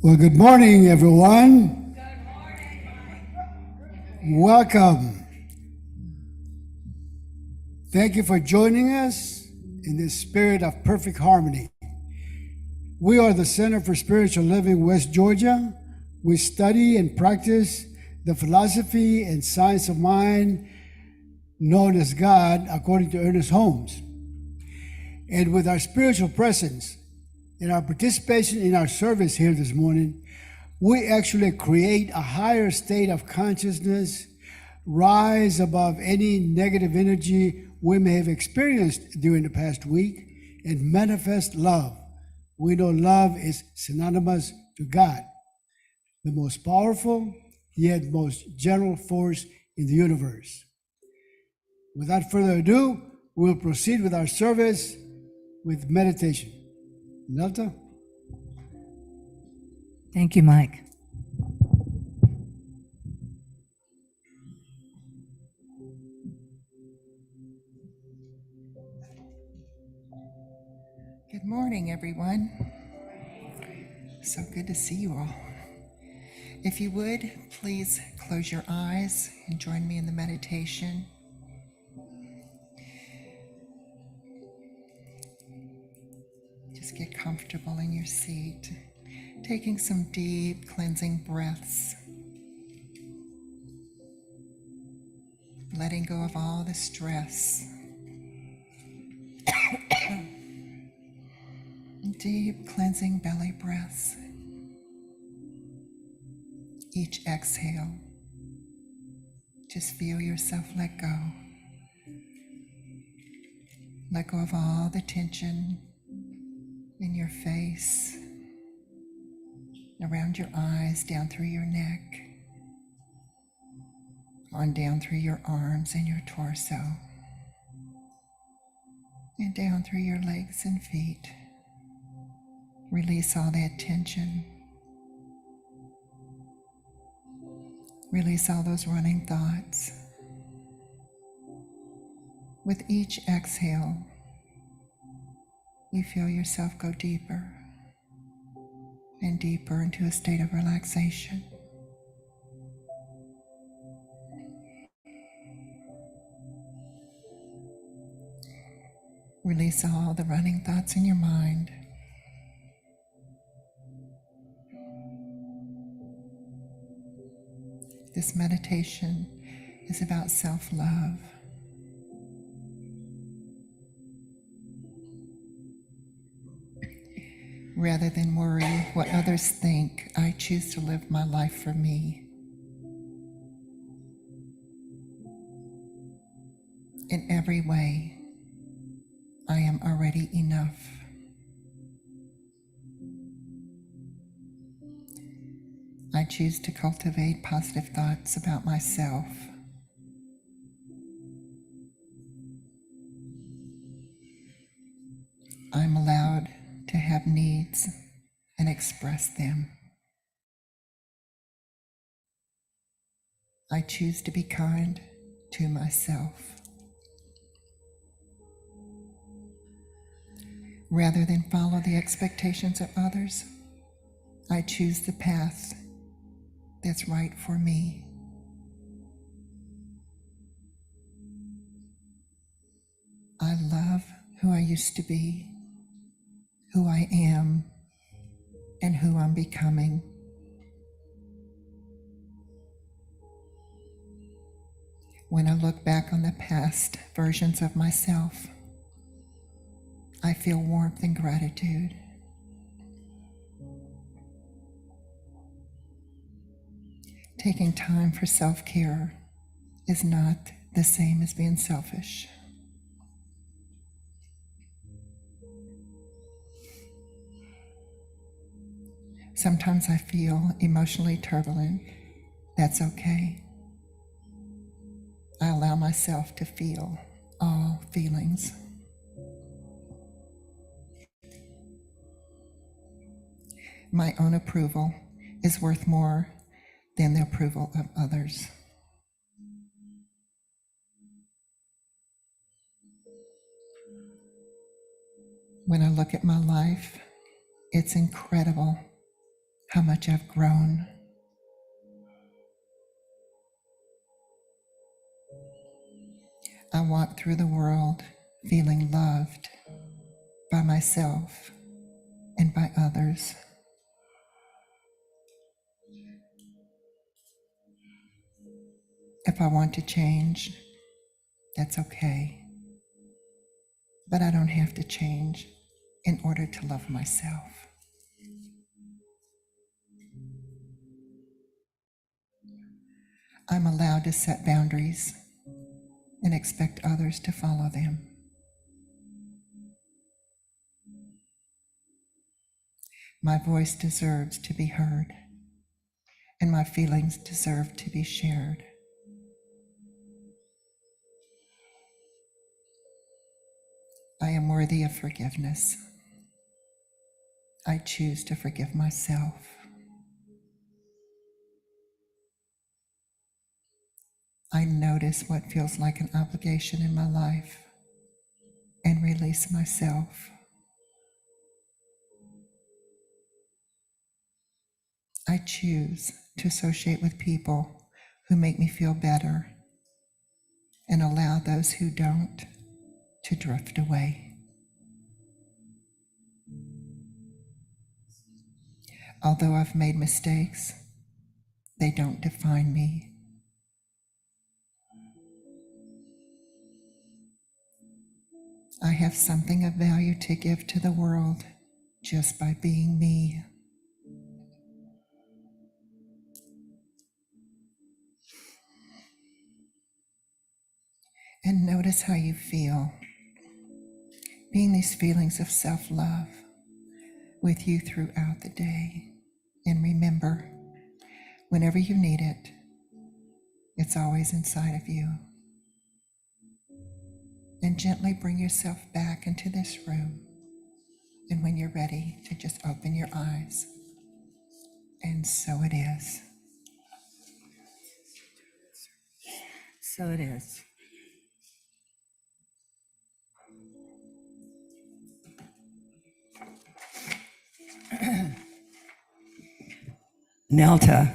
Well, good morning, everyone. Good morning. Welcome. Thank you for joining us in this spirit of perfect harmony. We are the Center for Spiritual Living West Georgia. We study and practice the philosophy and science of mind known as God, according to Ernest Holmes. And with our spiritual presence and our participation in our service here this morning, we actually create a higher state of consciousness, rise above any negative energy we may have experienced during the past week, and manifest love. We know love is synonymous to God, the most powerful yet most general force in the universe. Without further ado, we'll proceed with our service with meditation. Nelta? Thank you, Mike. Good morning, everyone. So good to see you all. If you would, please close your eyes and join me in the meditation. Just get comfortable in your seat, taking some deep cleansing breaths, letting go of all the stress. Deep cleansing belly breaths. Each exhale, just feel yourself let go. Let go of all the tension in your face, around your eyes, down through your neck, on down through your arms and your torso, and down through your legs and feet. Release all that tension. Release all those running thoughts. With each exhale, you feel yourself go deeper and deeper into a state of relaxation. Release all the running thoughts in your mind. This meditation is about self-love. Rather than worry what others think, I choose to live my life for me. In every way, I am already enough. I choose to cultivate positive thoughts about myself. I'm allowed to have needs and express them. I choose to be kind to myself. Rather than follow the expectations of others, I choose the path that's right for me. I love who I used to be, who I am, and who I'm becoming. When I look back on the past versions of myself, I feel warmth and gratitude. Taking time for self-care is not the same as being selfish. Sometimes I feel emotionally turbulent. That's okay. I allow myself to feel all feelings. My own approval is worth more than the approval of others. When I look at my life, it's incredible how much I've grown. I walk through the world feeling loved by myself and by others. If I want to change, that's okay. But I don't have to change in order to love myself. I'm allowed to set boundaries and expect others to follow them. My voice deserves to be heard, and my feelings deserve to be shared. I am worthy of forgiveness. I choose to forgive myself. I notice what feels like an obligation in my life and release myself. I choose to associate with people who make me feel better and allow those who don't to drift away. Although I've made mistakes, they don't define me. I have something of value to give to the world just by being me. And notice how you feel, being these feelings of self-love with you throughout the day. And remember, whenever you need it, it's always inside of you. And gently bring yourself back into this room. And when you're ready to just open your eyes. And so it is. So it is. Nelta,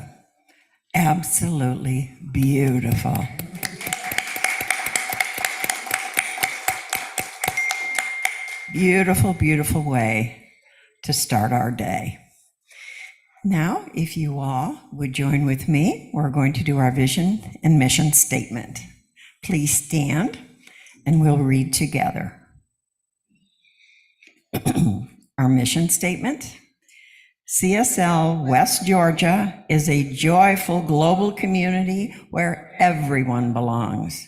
absolutely beautiful. Beautiful, beautiful way to start our day. Now, if you all would join with me, we're going to do our vision and mission statement. Please stand and we'll read together. Our mission statement. CSL West Georgia is a joyful global community where everyone belongs.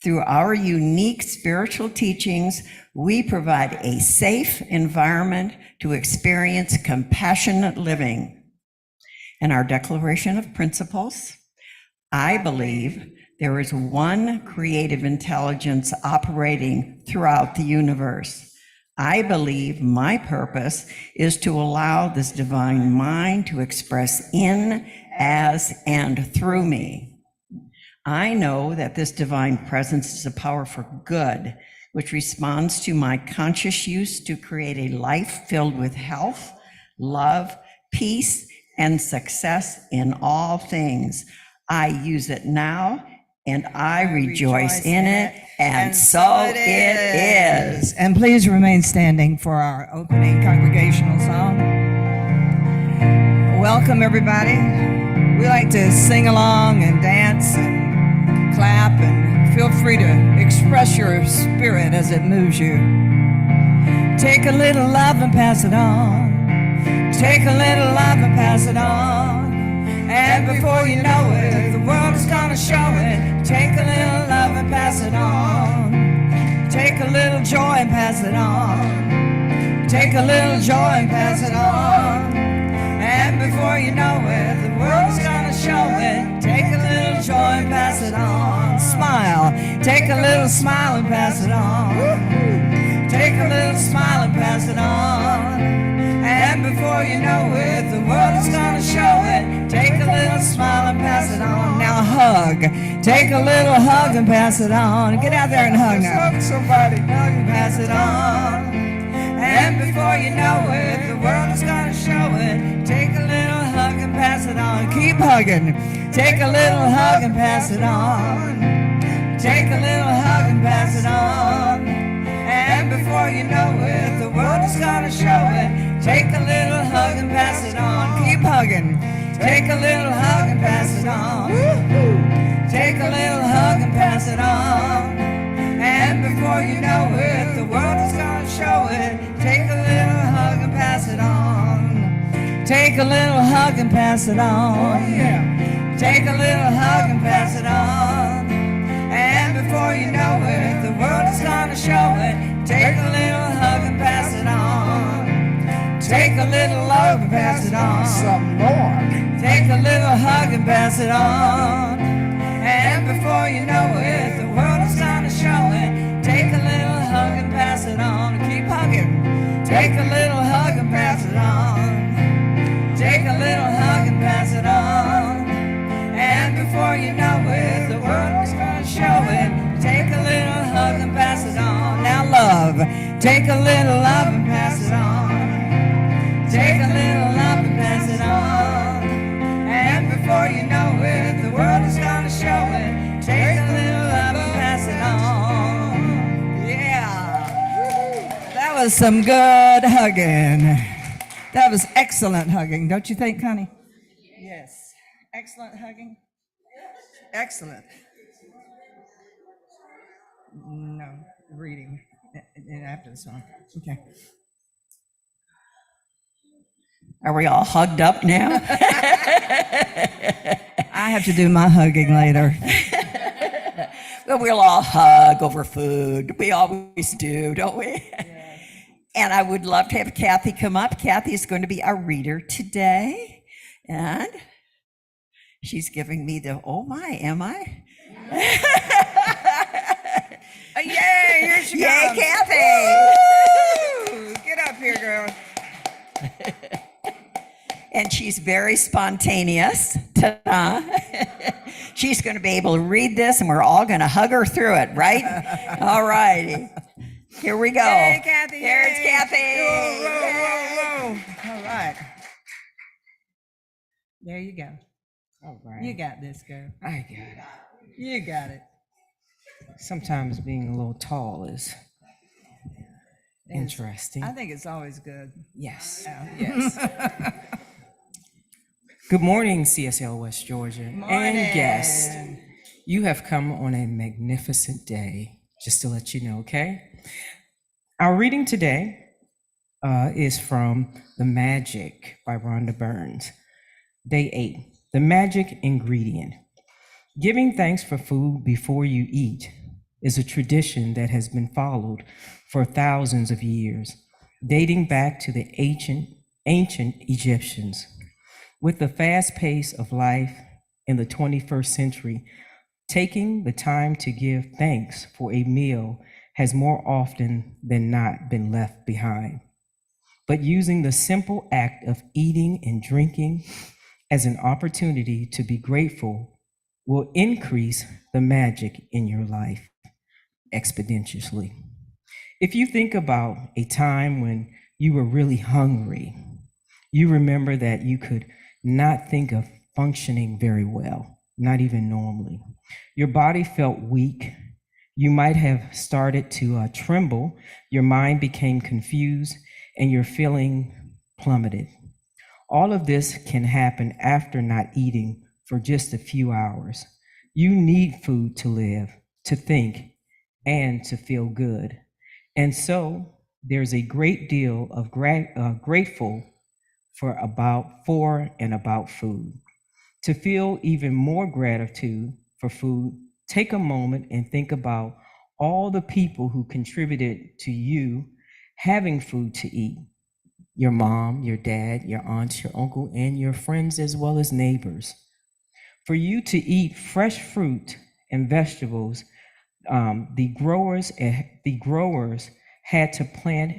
Through our unique spiritual teachings, we provide a safe environment to experience compassionate living. In our Declaration of Principles, I believe there is one creative intelligence operating throughout the universe. I believe my purpose is to allow this divine mind to express in, as, and through me. I know that this divine presence is a power for good, which responds to my conscious use to create a life filled with health, love, peace, and success in all things. I use it now, and I rejoice in it, and so it is. And please remain standing for our opening congregational song. Welcome, everybody. We like to sing along and dance and clap, and feel free to express your spirit as it moves you. Take a little love and pass it on. Take a little love and pass it on. And before you know it, the world is gonna show it. Take a little love and pass it on. Take a little joy and pass it on. Take a little joy and pass it on. And before you know it, the world is gonna show it. Take a little joy and pass it on. Smile. Take a little smile and pass it on. Take a little smile and pass it on. And And before you know it, the world is gonna show it. Take a little smile and pass it on. Now hug. Take a little hug and pass it on. Get out there and hug now. Hug somebody. Hug and pass it on. And before you know it, the world is gonna show it. Take a little hug and pass it on. Keep hugging. Take a little hug and pass it on. Take a little hug and pass it on. And before you know it, the world is gonna show it. Take a little hug and pass it on. Keep hugging. Take a little hug and pass it on. Take a little hug and pass it on. And before you know it, the world is gonna show it. Take a little hug and pass it on. Take a little hug and pass it on. Oh, yeah. Take a little hug and pass it on. And before you know it, the world is gonna show it. Take a little hug and pass it on. Take a little love and pass it on. Some more. Take a little hug and pass it on. And before you know it, the world is gonna show it. Take a little hug and pass it on. Keep hugging. Take a little hug and pass it on. Take a little hug and pass it on. And before you know it, the world is gonna show it. Take a little hug and pass it on. Now love. Take a little love and pass it on. Take a little love and pass it on. And before you know it, the world is gonna show it. Take a little love and pass it on. Yeah. That was some good hugging. That was excellent hugging, don't you think, Connie? Yes. Excellent hugging. Excellent. No, reading after the song. Okay. Are we all hugged up now? I have to do my hugging later. Well, we'll all hug over food. We always do, don't we? Yes. And I would love to have Kathy come up. Kathy is going to be our reader today. And she's giving me the, oh my, am I? Yay, here she Yay, comes. Kathy! Woo! Get up here, girl. And she's very spontaneous. Ta-da. She's going to be able to read this, and we're all going to hug her through it, right? All righty. Here we go. Yay, Kathy. There's yay. Kathy. Whoa. All right. There you go. All right. You got this, girl. I got it. You got it. Sometimes being a little tall is interesting. I think it's always good. Yes. Yeah. Yes. Good morning, CSL West Georgia. And guests. You have come on a magnificent day, just to let you know, okay? Our reading today is from The Magic by Rhonda Burns. Day 8, the magic ingredient. Giving thanks for food before you eat is a tradition that has been followed for thousands of years, dating back to the ancient Egyptians. With the fast pace of life in the 21st century, taking the time to give thanks for a meal has more often than not been left behind. But using the simple act of eating and drinking as an opportunity to be grateful will increase the magic in your life exponentially. If you think about a time when you were really hungry, you remember that you could not think of functioning very well, not even normally. Your body felt weak. You might have started to tremble. Your mind became confused and your feeling plummeted. All of this can happen after not eating for just a few hours. You need food to live, to think, and to feel good. And so there's a great deal of grateful for and about food. To feel even more gratitude for food, take a moment and think about all the people who contributed to you having food to eat. Your mom, your dad, your aunts, your uncle, and your friends, as well as neighbors. For you to eat fresh fruit and vegetables, the growers had to plant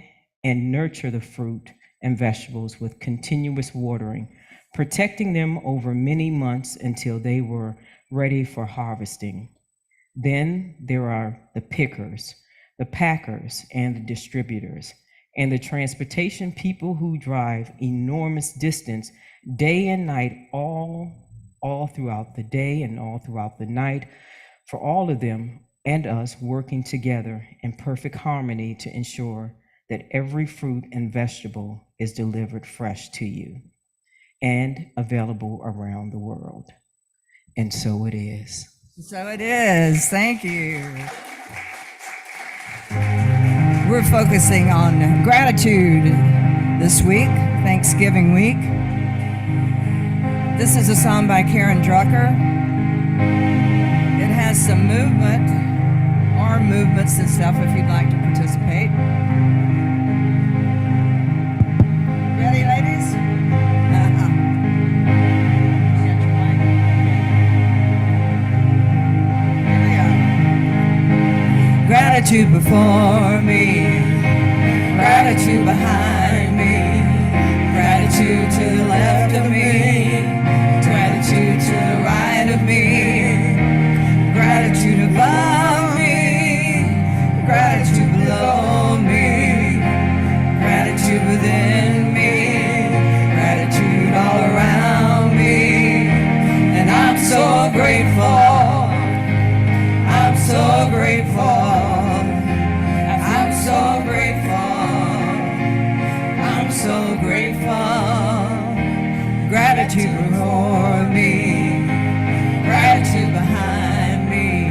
and nurture the fruit and vegetables with continuous watering, protecting them over many months until they were ready for harvesting. Then there are the pickers, the packers, and the distributors, and the transportation people who drive enormous distance day and night, all throughout the day and all throughout the night, for all of them and us working together in perfect harmony to ensure that every fruit and vegetable is delivered fresh to you and available around the world. And so it is. So it is. Thank you. We're focusing on gratitude this week, Thanksgiving week. This is a song by Karen Drucker. It has some movement, arm movements and stuff if you'd like to participate. Ready, ladies? Gratitude before me, gratitude behind me, gratitude to the left of me, gratitude to the right of me, gratitude above me, gratitude below me, gratitude within me, gratitude all around me, and I'm so grateful. I'm so grateful. I'm so grateful. I'm so grateful. Gratitude before me, gratitude behind me,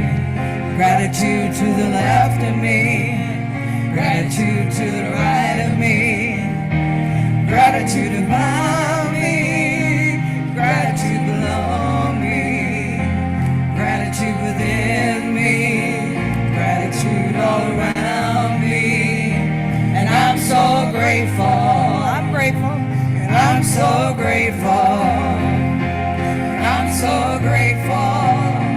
gratitude to the left of me, gratitude to the right of me, gratitude above me, gratitude below me, gratitude within me, gratitude all around me, and I'm so grateful. I'm grateful, and I'm so grateful. I'm so grateful,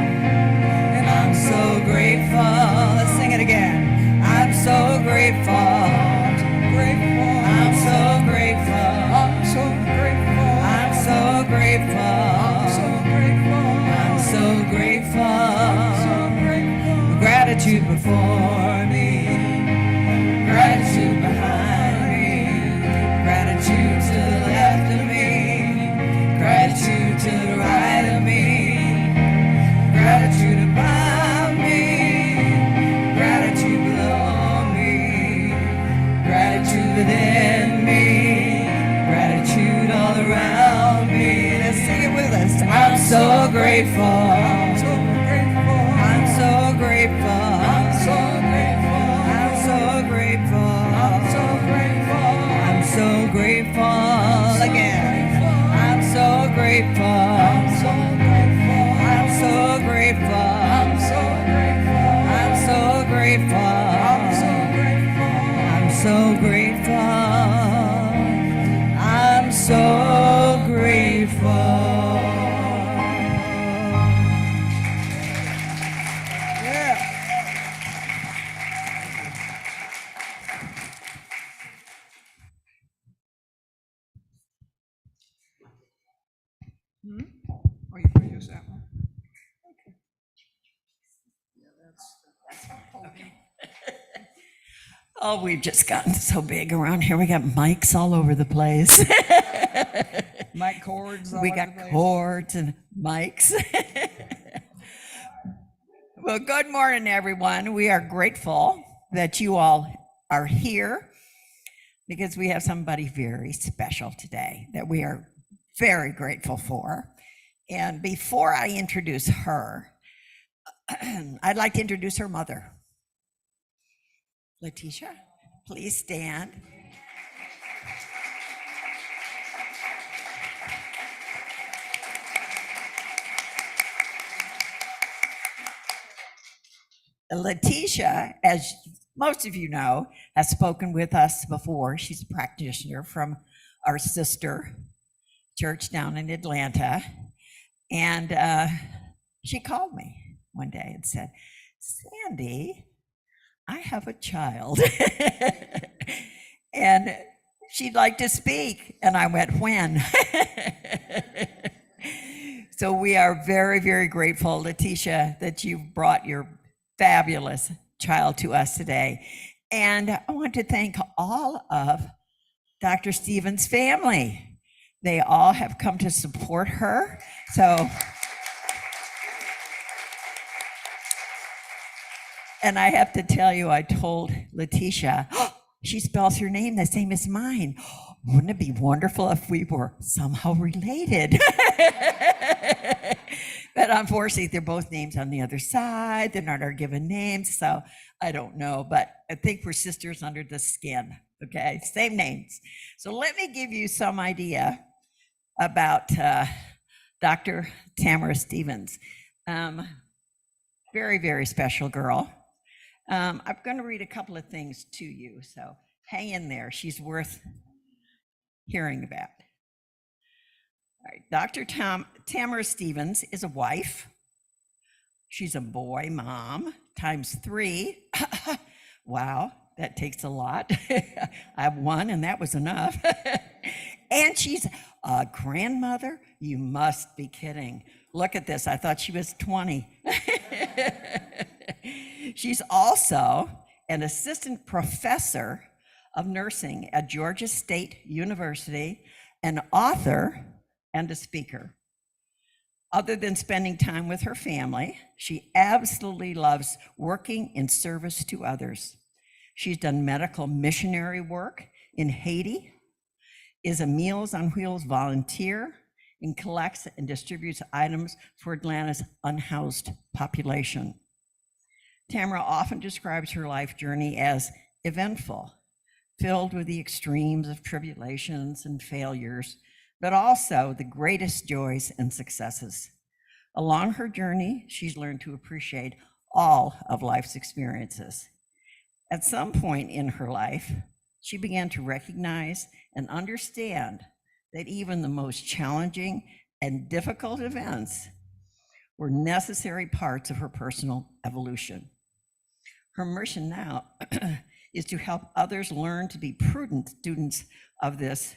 and I'm so grateful. Let's sing it again. I'm so grateful. I'm so grateful. I'm so grateful. I'm so grateful. I'm so grateful. I'm so grateful. Gratitude before me, gratitude behind me, gratitude to the left of me, gratitude to the right of me, gratitude above me, gratitude below me, gratitude within me, gratitude all around me. Let's sing it with us. I'm so grateful. I'm so grateful. I'm so grateful. I'm so grateful. I'm so grateful. I'm so grateful. I'm so grateful. Again. I'm so grateful. I'm so grateful. I'm so grateful. I'm so grateful. I'm so grateful. I'm so grateful. I'm so grateful. I'm so grateful. Oh, you can use that one. Oh, we've just gotten so big around here. We got mics all over the place. Mic cords. all We over got the place. cords and mics. Well, good morning, everyone. We are grateful that you all are here because we have somebody very special today that we are very grateful for. And before I introduce her, I'd like to introduce her mother. Letitia, please stand. Letitia, as most of you know, has spoken with us before. She's a practitioner from our sister church down in Atlanta. And she called me one day and said, Sandy, I have a child. And she'd like to speak. And I went, when? So we are very, very grateful, Letitia, that you've brought your fabulous child to us today. And I want to thank all of Dr. Stevens' family. They all have come to support her. So, and I have to tell you, I told Letitia, oh, she spells her name the same as mine. Wouldn't it be wonderful if we were somehow related? But unfortunately, they're both names on the other side. They're not our given names, so I don't know. But I think we're sisters under the skin, okay? Same names. So let me give you some idea about Dr. Tamara Stevens. Very, very special girl. I'm going to read a couple of things to you, so hang in there. She's worth hearing about. All right, Dr. Tamara Stevens is a wife. She's a boy mom times 3. Wow, that takes a lot. I have 1, and that was enough. And she's a grandmother. You must be kidding. Look at this. I thought she was 20. She's also an assistant professor of nursing at Georgia State University, an author, and a speaker. Other than spending time with her family, she absolutely loves working in service to others. She's done medical missionary work in Haiti, is a Meals on Wheels volunteer, and collects and distributes items for Atlanta's unhoused population. Tamara often describes her life journey as eventful, filled with the extremes of tribulations and failures, but also the greatest joys and successes. Along her journey, she's learned to appreciate all of life's experiences. At some point in her life, she began to recognize and understand that even the most challenging and difficult events were necessary parts of her personal evolution. Her mission now is to help others learn to be prudent students of this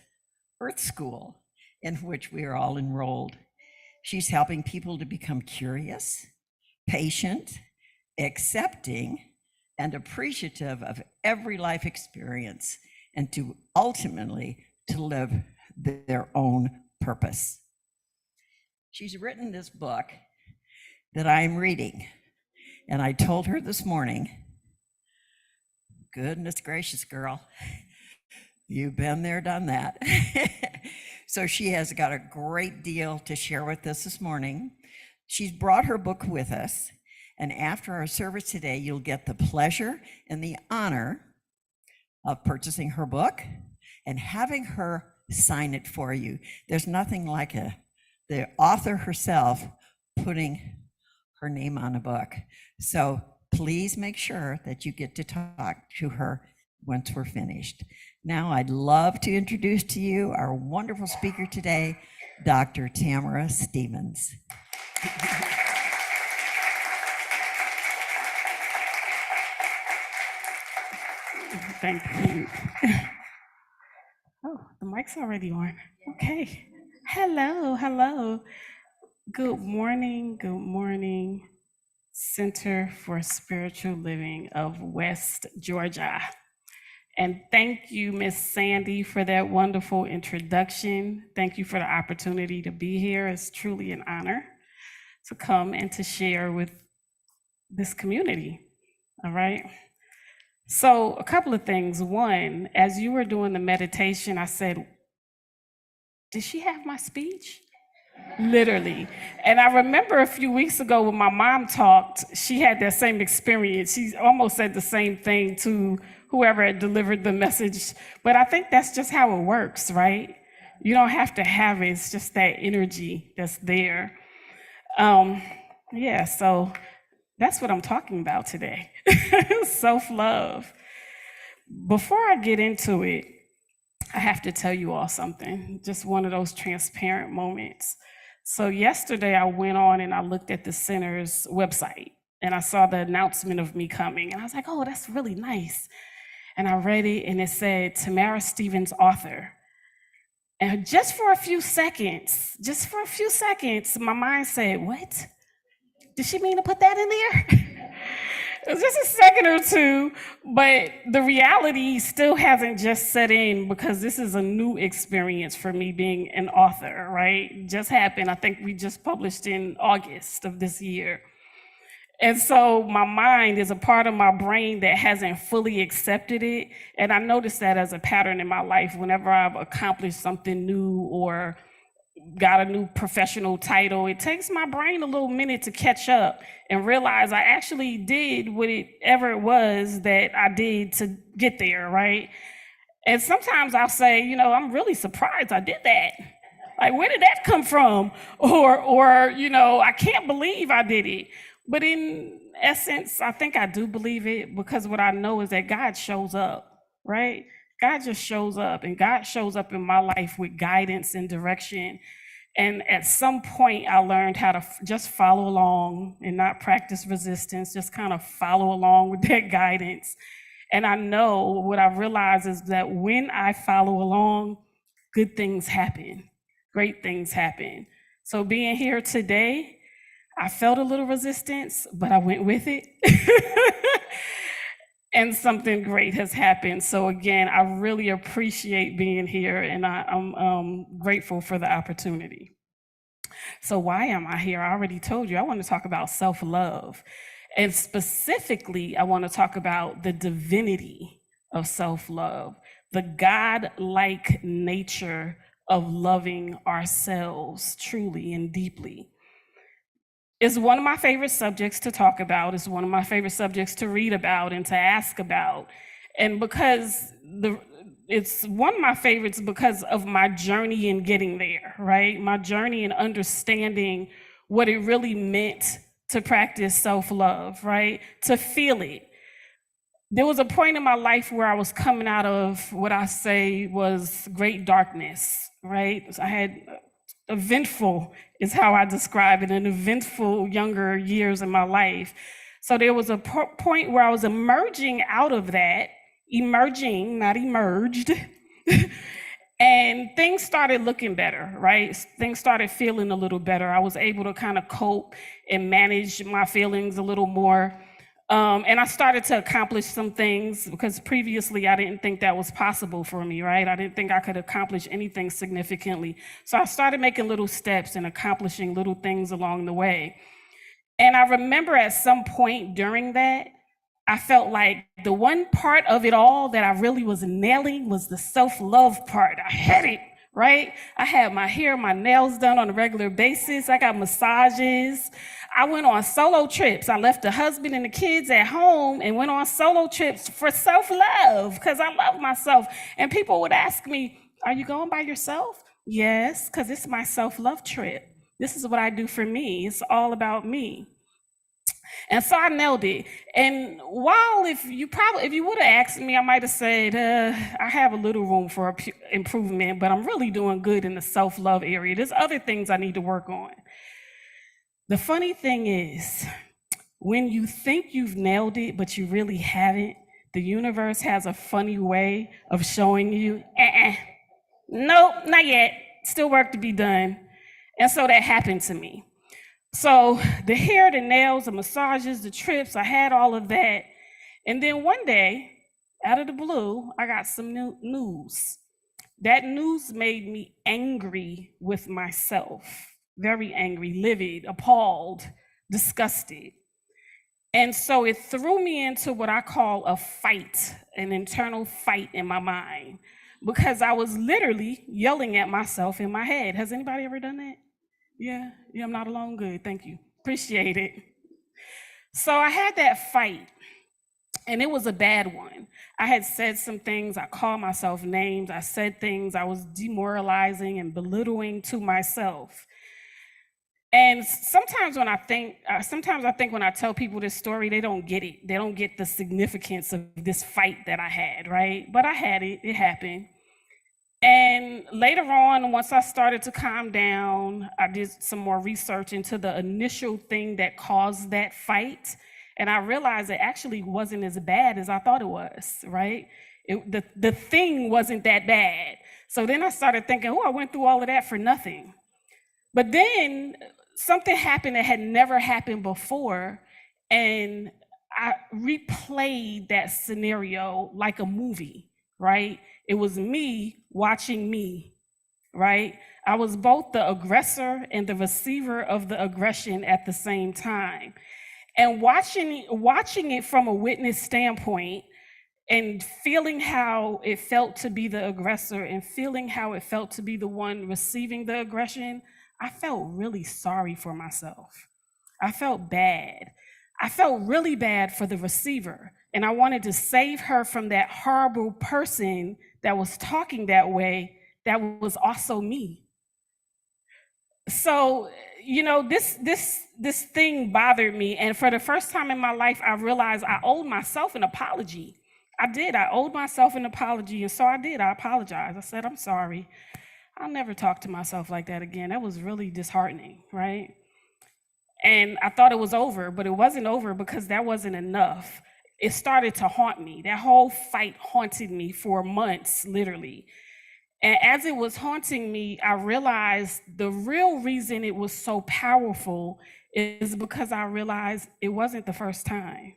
Earth School in which we are all enrolled. She's helping people to become curious, patient, accepting, and appreciative of every life experience, and to ultimately to live their own purpose. She's written this book that I'm reading, and I told her this morning, goodness gracious, girl, you've been there, done that. So she has got a great deal to share with us this morning. She's brought her book with us, and after our service today, you'll get the pleasure and the honor of purchasing her book and having her sign it for you. There's nothing like the author herself putting her name on a book. So please make sure that you get to talk to her once we're finished. Now I'd love to introduce to you our wonderful speaker today, Dr. Tamara Stevens. Thank you. Oh, the mic's already on. Okay. Hello. Good morning, Center for Spiritual Living of West Georgia. And thank you, Miss Sandy, for that wonderful introduction. Thank you for the opportunity to be here. It's truly an honor to come and to share with this community. All right. So a couple of things. One, as you were doing the meditation, I said, did she have my speech? Literally. And I remember a few weeks ago when my mom talked, she had that same experience. She almost said the same thing to whoever had delivered the message. But I think that's just how it works, right? You don't have to have it. It's just that energy that's there. So that's what I'm talking about today. Self-love. Before I get into it, I have to tell you all something, just one of those transparent moments. So yesterday I went on and I looked at the center's website and I saw the announcement of me coming and I was like, oh, that's really nice. And I read it, and it said, Tamara Stevens, author. And just for a few seconds, my mind said, what? Did she mean to put that in there? It was just a second or two, but the reality still hasn't just set in because this is a new experience for me being an author, right? Just happened. I think we just published in August of this year. And so my mind is a part of my brain that hasn't fully accepted it. And I noticed that as a pattern in my life. Whenever I've accomplished something new or got a new professional title, it takes my brain a little minute to catch up and realize I actually did whatever it was that I did to get there, right? And sometimes I'll say, I'm really surprised I did that. Like, where did that come from? Or I can't believe I did it. But in essence, I think I do believe it because what I know is that God shows up, right? God just shows up, and God shows up in my life with guidance and direction. And at some point, I learned how to just follow along and not practice resistance, just kind of follow along with that guidance. And I know what I realize is that when I follow along, good things happen, great things happen. So being here today, I felt a little resistance, but I went with it. And something great has happened. So again, I really appreciate being here, and I'm grateful for the opportunity. So why am I here? I already told you, I want to talk about self-love. And specifically, I want to talk about the divinity of self-love, the God-like nature of loving ourselves truly and deeply. It's one of my favorite subjects to talk about. It's one of my favorite subjects to read about and to ask about. And because it's one of my favorites because of my journey in getting there, right? My journey in understanding what it really meant to practice self-love, right? To feel it. There was a point in my life where I was coming out of what I say was great darkness, right? I had eventful is how I describe it, an eventful younger years in my life. So there was a point where I was emerging out of that, emerging, not emerged, and things started looking better, right? Things started feeling a little better. I was able to kind of cope and manage my feelings a little more. And I started to accomplish some things because previously I didn't think that was possible for me, right? I didn't think I could accomplish anything significantly. So I started making little steps and accomplishing little things along the way. And I remember at some point during that, I felt like the one part of it all that I really was nailing was the self-love part. I had it, right? I had my hair, my nails done on a regular basis. I got massages. I went on solo trips. I left the husband and the kids at home and went on solo trips for self-love because I love myself. And people would ask me, are you going by yourself? Yes, because it's my self-love trip. This is what I do for me. It's all about me. And so I nailed it. And while if you would have asked me, I might have said, I have a little room for improvement, but I'm really doing good in the self-love area. There's other things I need to work on. The funny thing is, when you think you've nailed it, but you really haven't, the universe has a funny way of showing you, nope, not yet, still work to be done. And so that happened to me. So the hair, the nails, the massages, the trips, I had all of that. And then one day, out of the blue, I got some new news. That news made me angry with myself. Very angry, livid, appalled, disgusted. And so it threw me into what I call a fight, an internal fight in my mind, because I was literally yelling at myself in my head. Has anybody ever done that? Yeah, I'm not alone. Good, thank you. Appreciate it. So I had that fight, and it was a bad one. I had said some things, I called myself names, I said things I was demoralizing and belittling to myself. And sometimes I think when I tell people this story, they don't get it. They don't get the significance of this fight that I had, right? But I had it, it happened. And later on, once I started to calm down, I did some more research into the initial thing that caused that fight. And I realized it actually wasn't as bad as I thought it was, right? The thing wasn't that bad. So then I started thinking, oh, I went through all of that for nothing. But then something happened that had never happened before, and I replayed that scenario like a movie, right? It was me watching me, right? I was both the aggressor and the receiver of the aggression at the same time. And watching it from a witness standpoint and feeling how it felt to be the aggressor and feeling how it felt to be the one receiving the aggression, I felt really sorry for myself. I felt bad. I felt really bad for the receiver, and I wanted to save her from that horrible person that was talking that way, that was also me. So, this thing bothered me, and for the first time in my life, I realized I owed myself an apology. I did. I owed myself an apology, and so I did. I apologized. I said, I'm sorry. I'll never talk to myself like that again. That was really disheartening, right? And I thought it was over, but it wasn't over because that wasn't enough. It started to haunt me. That whole fight haunted me for months, literally. And as it was haunting me, I realized the real reason it was so powerful is because I realized it wasn't the first time.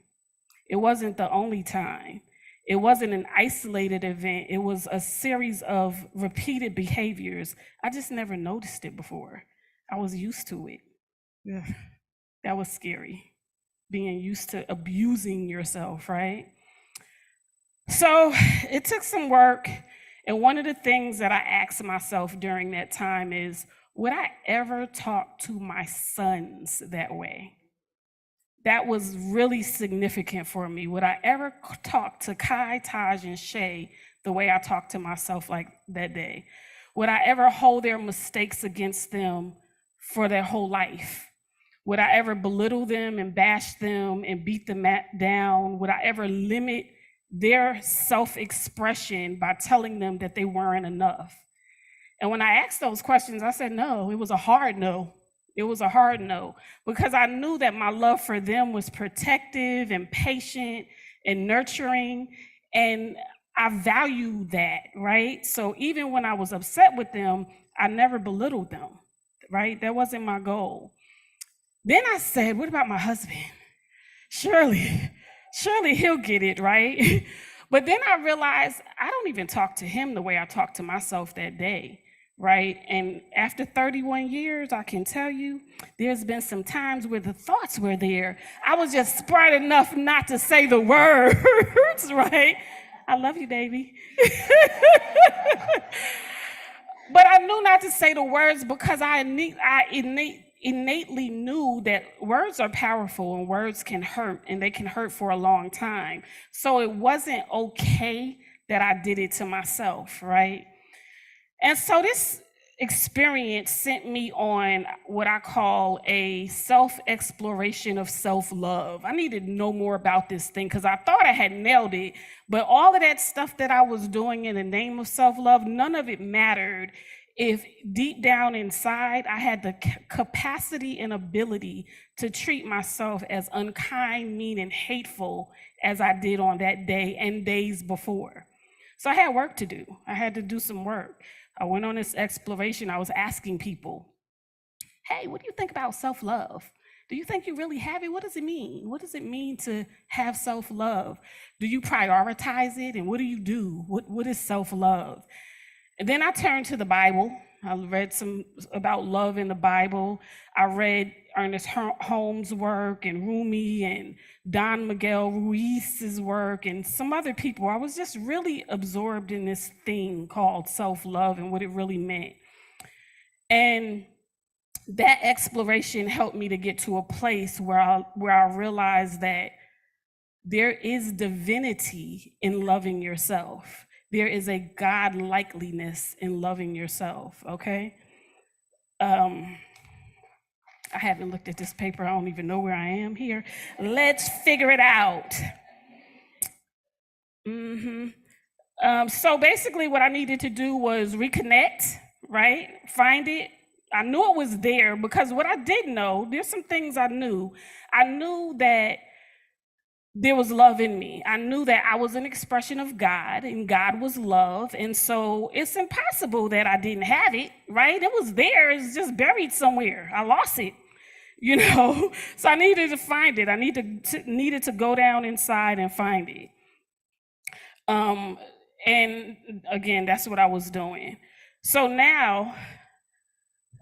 It wasn't the only time. It wasn't an isolated event. It was a series of repeated behaviors. I just never noticed it before. I was used to it. Ugh, that was scary, being used to abusing yourself, right? So it took some work. And one of the things that I asked myself during that time is, would I ever talk to my sons that way? That was really significant for me. Would I ever talk to Kai, Taj, and Shay the way I talked to myself like that day? Would I ever hold their mistakes against them for their whole life? Would I ever belittle them and bash them and beat them down? Would I ever limit their self-expression by telling them that they weren't enough? And when I asked those questions, I said no. It was a hard no. It was a hard no, because I knew that my love for them was protective and patient and nurturing, and I valued that, right? So even when I was upset with them, I never belittled them, right? That wasn't my goal. Then I said, what about my husband? Surely he'll get it, right? But then I realized I don't even talk to him the way I talked to myself that day, right? And after 31 years, I can tell you, there's been some times where the thoughts were there. I was just smart enough not to say the words, right? I love you, baby. But I knew not to say the words because I innately knew that words are powerful and words can hurt, and they can hurt for a long time. So it wasn't okay that I did it to myself, right? And so this experience sent me on what I call a self-exploration of self-love. I needed to know more about this thing because I thought I had nailed it, but all of that stuff that I was doing in the name of self-love, none of it mattered if deep down inside I had the capacity and ability to treat myself as unkind, mean, and hateful as I did on that day and days before. So I had work to do. I had to do some work. I went on this exploration. I was asking people, hey, what do you think about self-love? Do you think you really have it? What does it mean? What does it mean to have self-love? Do you prioritize it? And what do you do? What is self-love? And then I turned to the Bible. I read some about love in the Bible. I read Ernest Holmes' work and Rumi and Don Miguel Ruiz's work and some other people. I was just really absorbed in this thing called self-love and what it really meant. And that exploration helped me to get to a place where I realized that there is divinity in loving yourself. There is a God-likeliness in loving yourself, okay? I haven't looked at this paper. I don't even know where I am here. Let's figure it out. So basically what I needed to do was reconnect, right? Find it. I knew it was there because what I did know, there's some things I knew. I knew that there was love in me. I knew that I was an expression of God and God was love. And so it's impossible that I didn't have it, right? It was there. It's just buried somewhere. I lost it, you know? So I needed to find it. I needed to go down inside and find it. And again, that's what I was doing. So now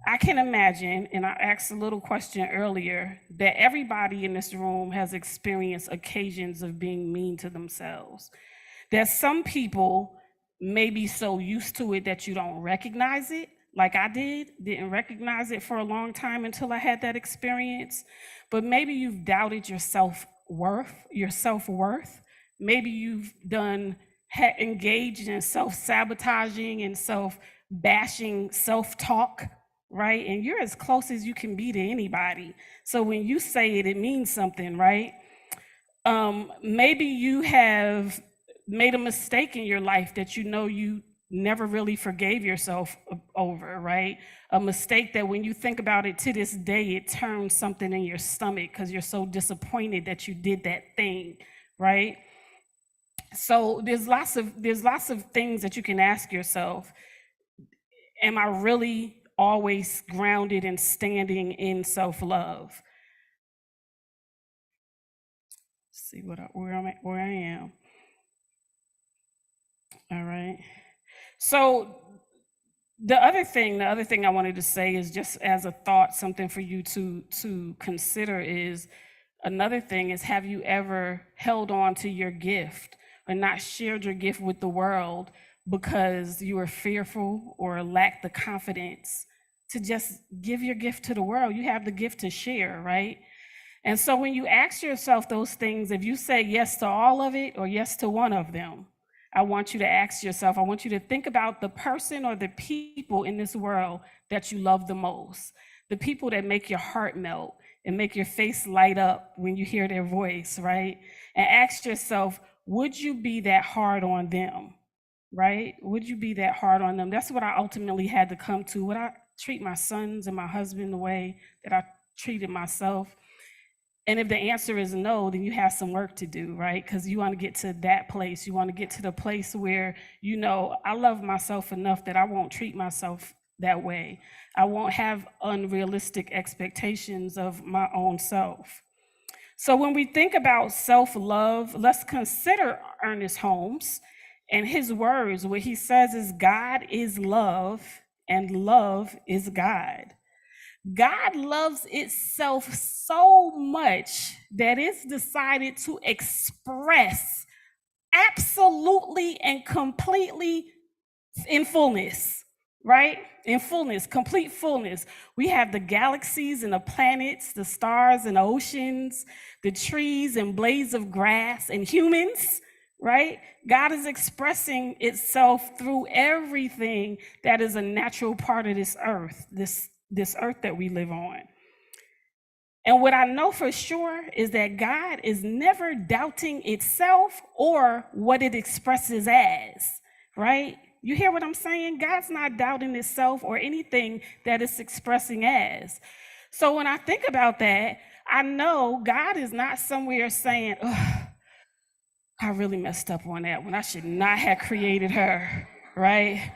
I can imagine, and I asked a little question earlier, that everybody in this room has experienced occasions of being mean to themselves. That some people may be so used to it that you don't recognize it, like I didn't recognize it for a long time until I had that experience. But maybe you've doubted your self-worth. Maybe you've engaged in self-sabotaging and self-bashing self-talk, right? And you're as close as you can be to anybody. So when you say it, it means something, right? Maybe you have made a mistake in your life that you know you never really forgave yourself over, right? A mistake that when you think about it to this day, it turns something in your stomach because you're so disappointed that you did that thing, right? So there's lots of things that you can ask yourself. Am I really always grounded and standing in self-love? See where I am. All right. So the other thing I wanted to say is just as a thought, something for you to consider is, another thing is, have you ever held on to your gift or not shared your gift with the world because you were fearful or lacked the confidence to just give your gift to the world? You have the gift to share, right? And so when you ask yourself those things, if you say yes to all of it or yes to one of them, I want you to ask yourself, I want you to think about the person or the people in this world that you love the most, the people that make your heart melt and make your face light up when you hear their voice, right? And ask yourself, would you be that hard on them, right? Would you be that hard on them? That's what I ultimately had to come to. Would I treat my sons and my husband the way that I treated myself? And if the answer is no, then you have some work to do, right? Because you want to get to that place. You want to get to the place where, you know, I love myself enough that I won't treat myself that way. I won't have unrealistic expectations of my own self. So when we think about self-love, let's consider Ernest Holmes and his words. What he says is, God is love and love is God. God loves itself so much that it's decided to express absolutely and completely in fullness, right? In fullness, complete fullness. We have the galaxies and the planets, the stars and the oceans, the trees and blades of grass and humans, right? God is expressing itself through everything that is a natural part of this earth, this earth that we live on. And what I know for sure is that God is never doubting itself or what it expresses as, right? You hear what I'm saying? God's not doubting itself or anything that it's expressing as. So when I think about that, I know God is not somewhere saying, oh, I really messed up on that one. I should not have created her, right?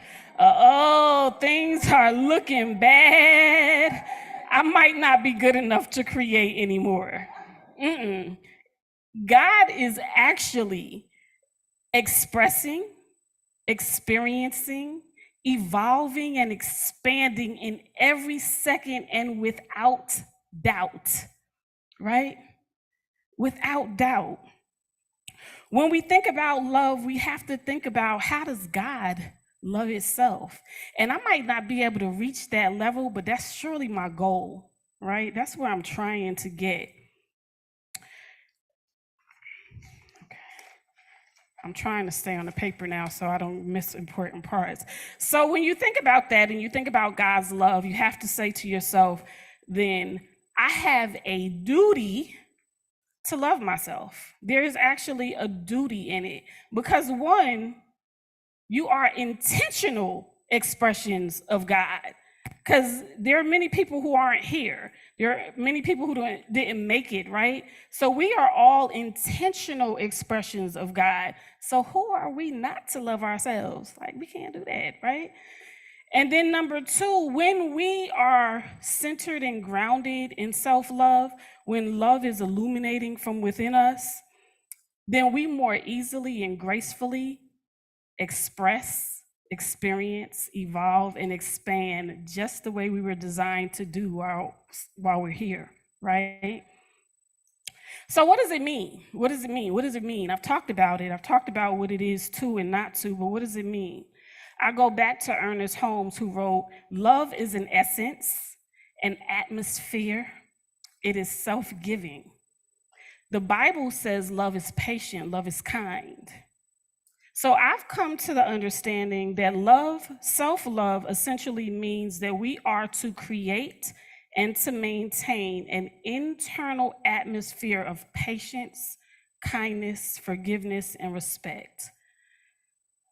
Things are looking bad. I might not be good enough to create anymore. God is actually expressing, experiencing, evolving, and expanding in every second and without doubt, right? Without doubt. When we think about love, we have to think about, how does God love itself? And I might not be able to reach that level, but that's surely my goal, right? That's where I'm trying to get. Okay. I'm trying to stay on the paper now so I don't miss important parts. So when you think about that and you think about God's love, you have to say to yourself, then I have a duty to love myself. There is actually a duty in it because, one, you are intentional expressions of God, because there are many people who aren't here. There are many people who didn't make it, right? So we are all intentional expressions of God. So who are we not to love ourselves? Like, we can't do that, right? And then number two, when we are centered and grounded in self-love, when love is illuminating from within us, then we more easily and gracefully express, experience, evolve, and expand just the way we were designed to do while we're here, right? So what does it mean? What does it mean? What does it mean? I've talked about it. I've talked about what it is to and not to, but what does it mean? I go back to Ernest Holmes, who wrote, "Love is an essence, an atmosphere. It is self-giving. The Bible says love is patient, love is kind." So I've come to the understanding that love, self-love, essentially means that we are to create and to maintain an internal atmosphere of patience, kindness, forgiveness, and respect.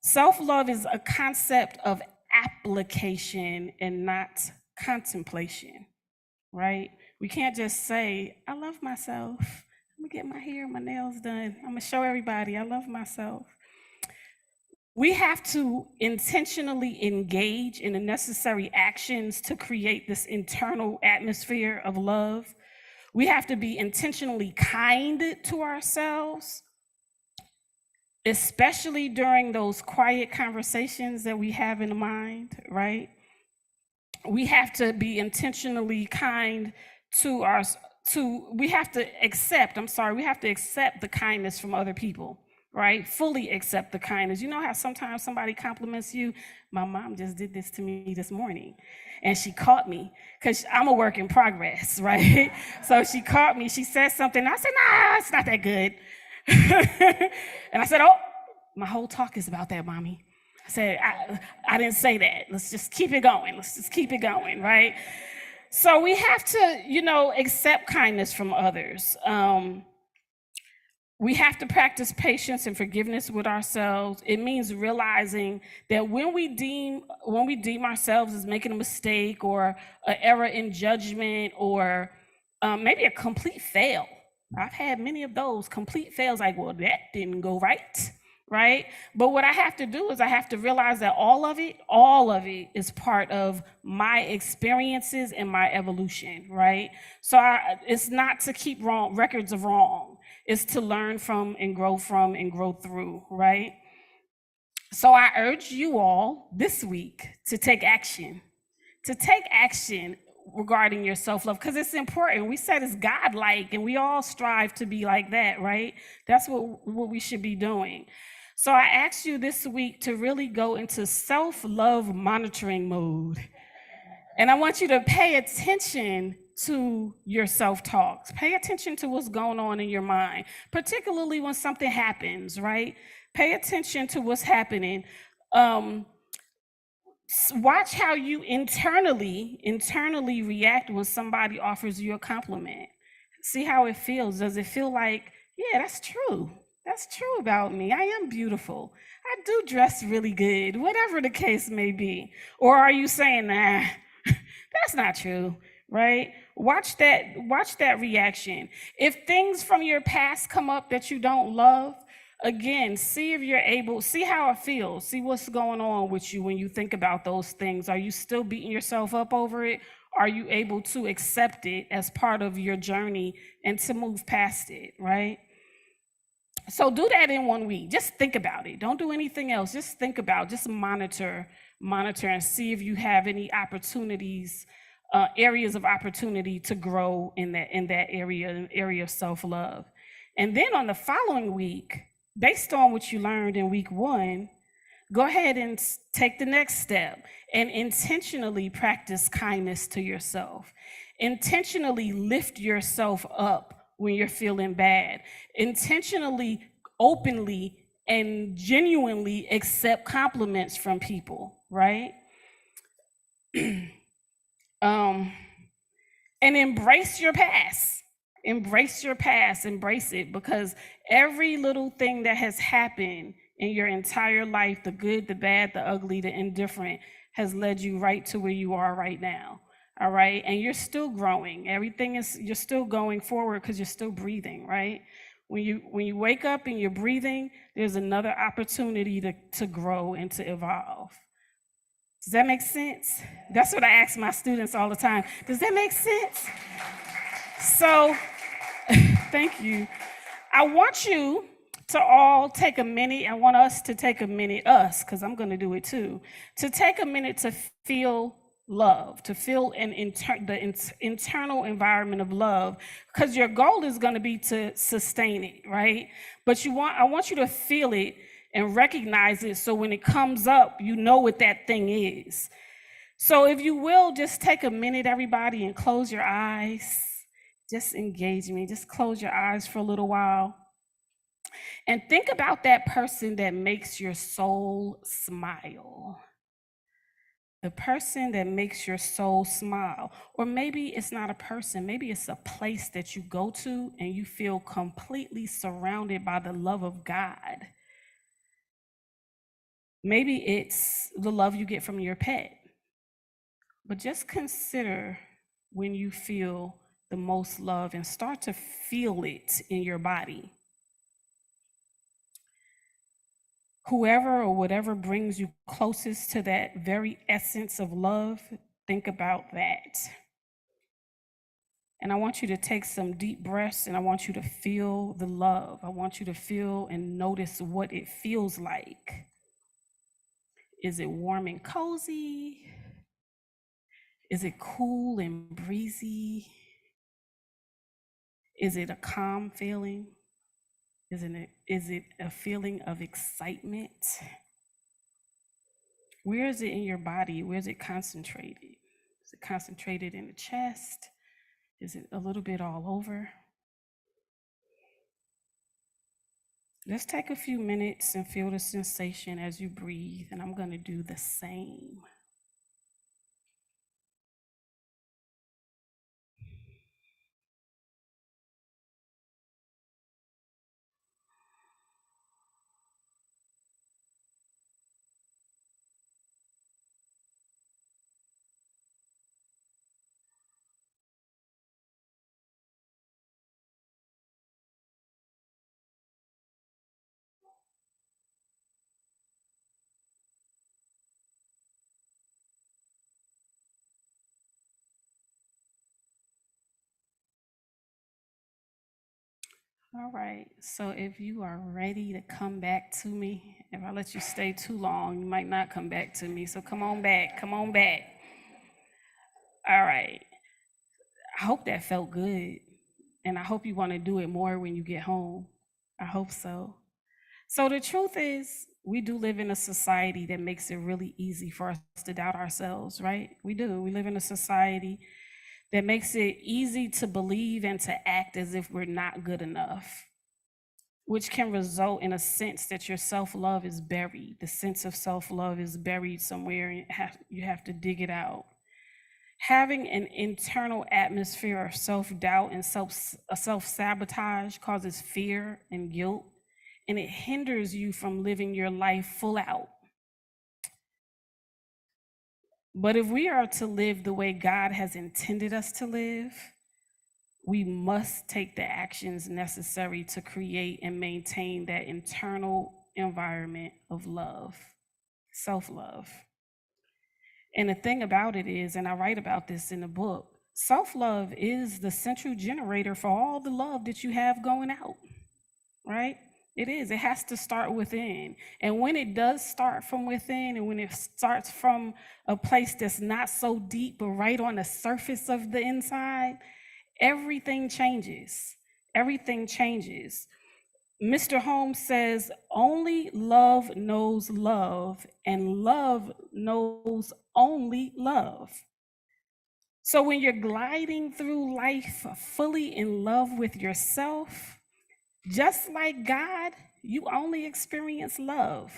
Self-love is a concept of application and not contemplation, right? We can't just say, "I love myself. I'm gonna get my hair and my nails done. I'm gonna show everybody I love myself." We have to intentionally engage in the necessary actions to create this internal atmosphere of love. We have to be intentionally kind to ourselves, especially during those quiet conversations that we have in the mind, right? We have to be intentionally kind to we have to accept the kindness from other people, right? Fully accept the kindness. You know how sometimes somebody compliments you? My mom just did this to me this morning, and she caught me, because I'm a work in progress, right? So she caught me, she said something, and I said, "Nah, it's not that good." And I said, "Oh, my whole talk is about that, mommy." I said, I didn't say that. Let's just keep it going. Let's just keep it going, right? So we have to, accept kindness from others. We have to practice patience and forgiveness with ourselves. It means realizing that when we deem ourselves as making a mistake or an error in judgment or maybe a complete fail. I've had many of those complete fails, like, well, that didn't go right? But what I have to do is I have to realize that all of it is part of my experiences and my evolution, right? So it's not to keep records of wrong. It's to learn from and grow through, right? So I urge you all this week to take action regarding your self-love, because it's important. We said it's God-like, and we all strive to be like that, right? That's what we should be doing. So I ask you this week to really go into self-love monitoring mode. And I want you to pay attention to your self-talks. Pay attention to what's going on in your mind, particularly when something happens, right? Pay attention to what's happening. Watch how you internally react when somebody offers you a compliment. See how it feels. Does it feel like, yeah, that's true. That's true about me. I am beautiful. I do dress really good, whatever the case may be. Or are you saying, nah, that's not true, right? Watch that reaction. If things from your past come up that you don't love, again, see how it feels. See what's going on with you when you think about those things. Are you still beating yourself up over it? Are you able to accept it as part of your journey and to move past it, right? So do that in 1 week. Just think about it. Don't do anything else. Just think about, just monitor and see if you have any opportunities, areas of opportunity to grow in that area of self-love. And then on the following week, based on what you learned in week 1, go ahead and take the next step and intentionally practice kindness to yourself. Intentionally lift yourself up when you're feeling bad. Intentionally, openly, and genuinely accept compliments from people, right? And embrace your past. Embrace it, because every little thing that has happened in your entire life, the good, the bad, the ugly, the indifferent, has led you right to where you are right now. all right? And you're still growing. You're still going forward because you're still breathing, right? When you wake up and you're breathing, there's another opportunity to grow and to evolve. Does that make sense? That's what I ask my students all the time. Does that make sense? So, thank you. I want you to all take a minute. I want us to take a minute, because I'm going to do it too, to take a minute to feel love, to feel the internal environment of love, because your goal is going to be to sustain it, right? But I want you to feel it and recognize it, so when it comes up, you know what that thing is. So if you will, just take a minute, everybody, and close your eyes. Just engage me. Just close your eyes for a little while. And think about that person that makes your soul smile. The person that makes your soul smile. Or maybe it's not a person. Maybe it's a place that you go to and you feel completely surrounded by the love of God. Maybe it's the love you get from your pet. But just consider when you feel the most love and start to feel it in your body. Whoever or whatever brings you closest to that very essence of love, think about that. And I want you to take some deep breaths, and I want you to feel the love. I want you to feel and notice what it feels like. Is it warm and cozy? Is it cool and breezy? Is it a calm feeling? Is it a feeling of excitement? Where is it in your body? Where is it concentrated? Is it concentrated in the chest? Is it a little bit all over? Let's take a few minutes and feel the sensation as you breathe, and I'm going to do the same. All right, so if you are ready to come back to me, if I let you stay too long, you might not come back to me. So come on back, come on back. All right, I hope that felt good. And I hope you want to do it more when you get home. I hope so. So the truth is, we do live in a society that makes it really easy for us to doubt ourselves, right? We do. We live in a society that makes it easy to believe and to act as if we're not good enough, which can result in a sense that your self-love is buried. The sense of self-love is buried somewhere, and you have to dig it out. Having an internal atmosphere of self-doubt and self-sabotage causes fear and guilt, and it hinders you from living your life full out. But if we are to live the way God has intended us to live, we must take the actions necessary to create and maintain that internal environment of love, self-love. And the thing about it is, and I write about this in the book, self-love is the central generator for all the love that you have going out, right? It is. It has to start within. And when it does start from within, and when it starts from a place that's not so deep, but right on the surface of the inside, everything changes. Everything changes. Mr. Holmes says, only love knows love, and love knows only love. So when you're gliding through life fully in love with yourself, just like God, you only experience love.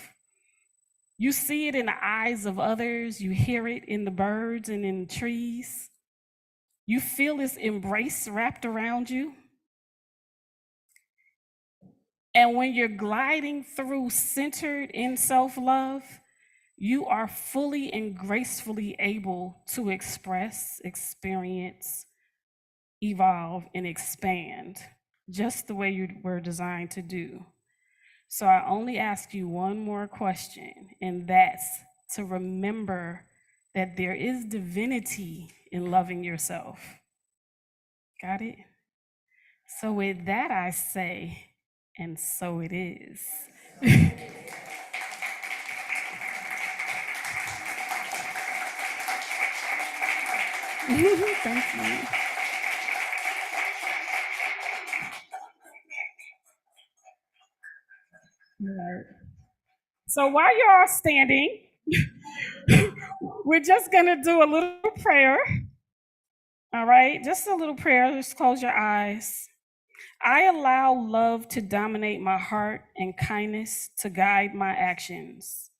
You see it in the eyes of others, you hear it in the birds and in the trees. You feel this embrace wrapped around you. And when you're gliding through centered in self-love, you are fully and gracefully able to express, experience, evolve, and expand just the way you were designed to do. So I only ask you one more question, and that's to remember that there is divinity in loving yourself. Got it? So with that I say, and so it is. Thank you. All right. So while you're all standing, we're just going to do a little prayer. All right, just a little prayer. Just close your eyes. I allow love to dominate my heart and kindness to guide my actions.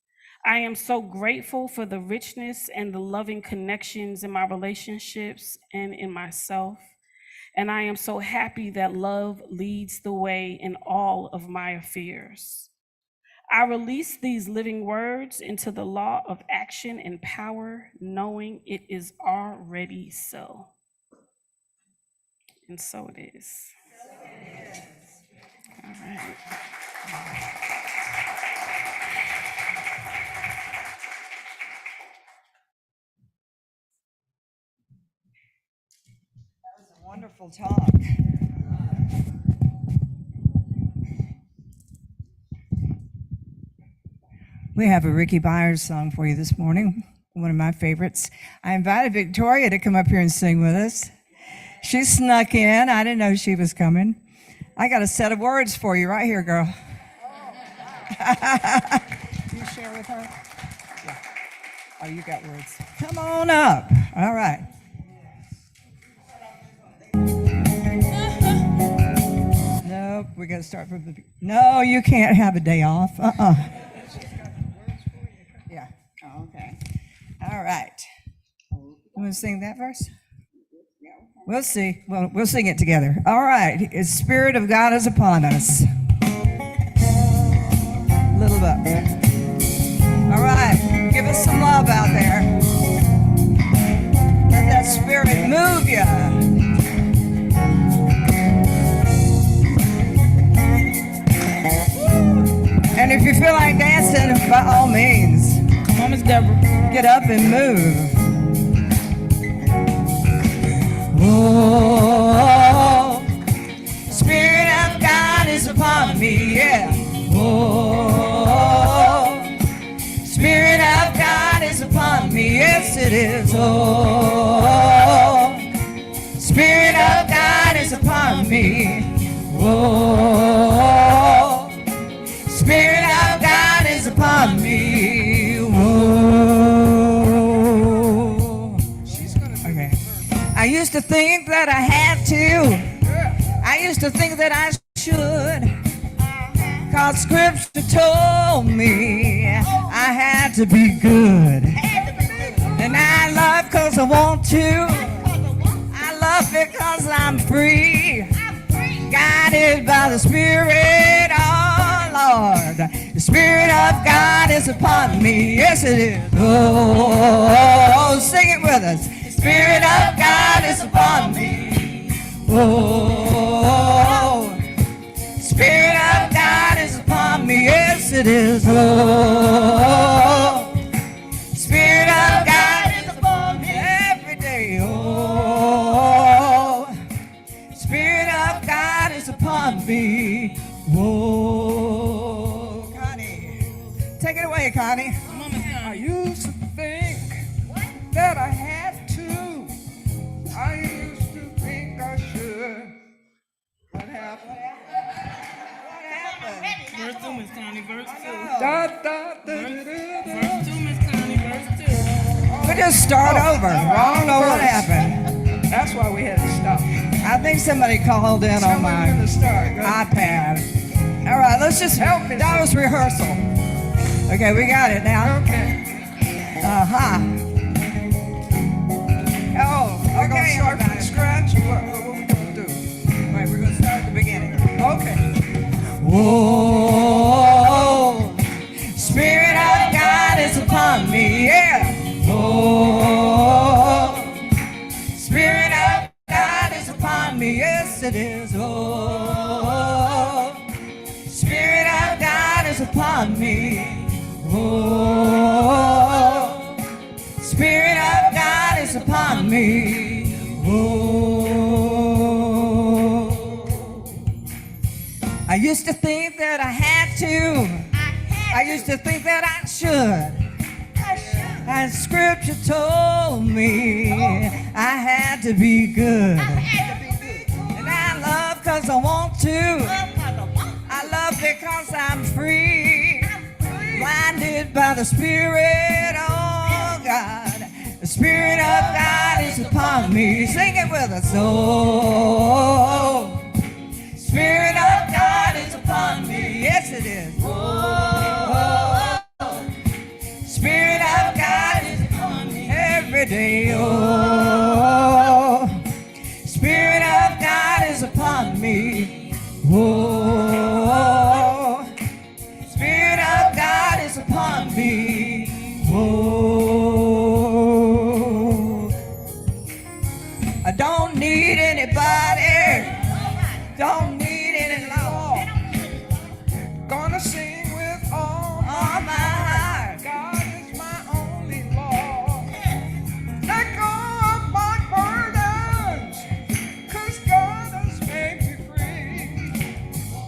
I am so grateful for the richness and the loving connections in my relationships and in myself. And I am so happy that love leads the way in all of my affairs. I release these living words into the law of action and power, knowing it is already so. And so it is. All right. Wonderful talk. We have a Ricky Byers song for you this morning, one of my favorites. I invited Victoria to come up here and sing with us. She snuck in. I didn't know she was coming. I got a set of words for you right here, girl. You share with her? Yeah. Oh, you got words. Come on up. All right. Nope, we got to start from the beginning. No, you can't have a day off. Yeah. Oh, okay. All right. You want to sing that verse? We'll see. Well, we'll sing it together. All right. The Spirit of God is upon us. A little bit. All right. Give us some love out there. Let that Spirit move you. And if you feel like dancing, by all means, Come on, Miss Deborah. get up and move. Oh, Spirit of God is upon me, yeah. Oh, Spirit of God is upon me, yes it is. Oh, Spirit of God is upon me. Oh, Spirit of God is upon me. Whoa. Okay. I used to think that I had to. I used to think that I should. 'Cause Scripture told me I had to be good. And I love 'cause I want to. I love because I'm free. Guided by the Spirit, oh Lord. The Spirit of God is upon me. Yes, it is. Oh, sing it with us. The Spirit of God is upon me. Oh, Spirit of God is upon me. Yes, it is. Oh, Spirit of God is upon me every day. Oh, Spirit of God is upon me. Whoa. Connie. Take it away, Connie. I used to think that I had to. I used to think I should. What happened? What happened? Verse 2, Miss Connie, verse 2. Da, da, da, da, da, Verse 2, Miss Connie, verse 2. We'll just start over. I don't know what happened. That's why we had to stop. I think somebody called in on Someone's my gonna start. Go ahead. iPad. All right, let's just Help me. That was rehearsal. Okay, we got it now. Okay. Uh-huh. Oh, We're gonna okay, start from everybody. scratch. What we gonna do? Wait, we're going to start at the beginning. Okay. Whoa, Spirit of God is upon me. Yes, it is. Oh, Spirit of God is upon me. Oh, Spirit of God is upon me. Oh, I used to think that I had to. I used to think that I should. And scripture told me I had to be good. And I love because I want to. I love because I'm free. Blinded by the Spirit, oh God. The Spirit of God is upon me. Sing it with us. Oh, Spirit of God is upon me. Yes, it is. Oh, Spirit of God is upon me every day. Oh, Spirit of God is upon me. Oh, Spirit of God is upon me. Oh, I don't need anybody. Don't need any law. Gonna sing with all All my heart. God is my only law. Let go of my burdens, 'cause God has made me free.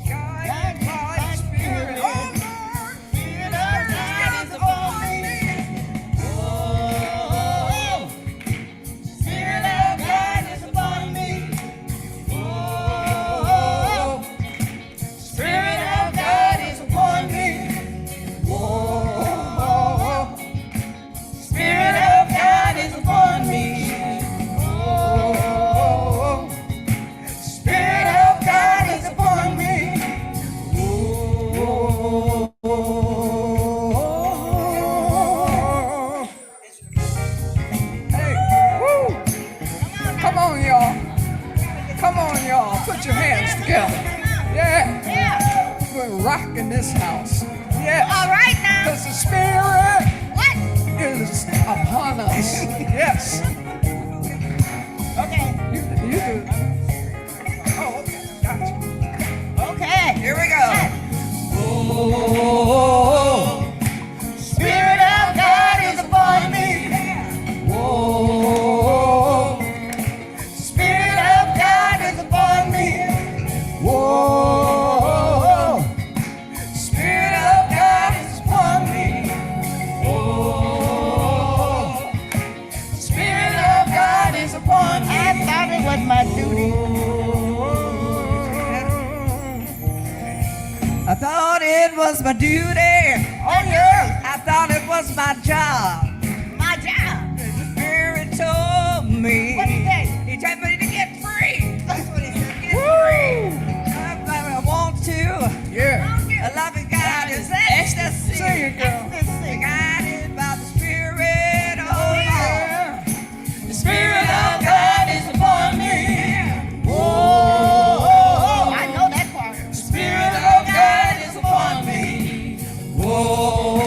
Guided by His Spirit. Oh Lord, Spirit of God is upon me. Oh, Spirit of God is upon me. Oh, Spirit of God is upon me. Oh, Spirit of God is upon me. Oh, Spirit of God is upon me. Oh, Hey, woo! Come on, y'all. Come on, y'all. Put your hands together. Yeah. We're rocking this house. Yes. All right now. 'Cause the Spirit What? is upon us. Yes. Okay. You do. Oh, okay. Gotcha. Okay. here we go. Oh, Spirit of God is upon me. Oh, Spirit of God is upon me. Oh, Spirit of God is upon me. Oh, Spirit of God is upon me. I thought it was my duty. I thought it was my duty. Oh, yeah. I thought it was my job. My job. The Spirit told me. What did he say? He told me to get free. That's what he said. Get Woo! I want to. Yeah. A loving God is ecstasy. Sing it, girl. Ecstasy. Guided by the Spirit. Oh, Lord. Yeah. The Spirit of God is upon me. Oh, I know that part. The Spirit of God is upon me. Whoa.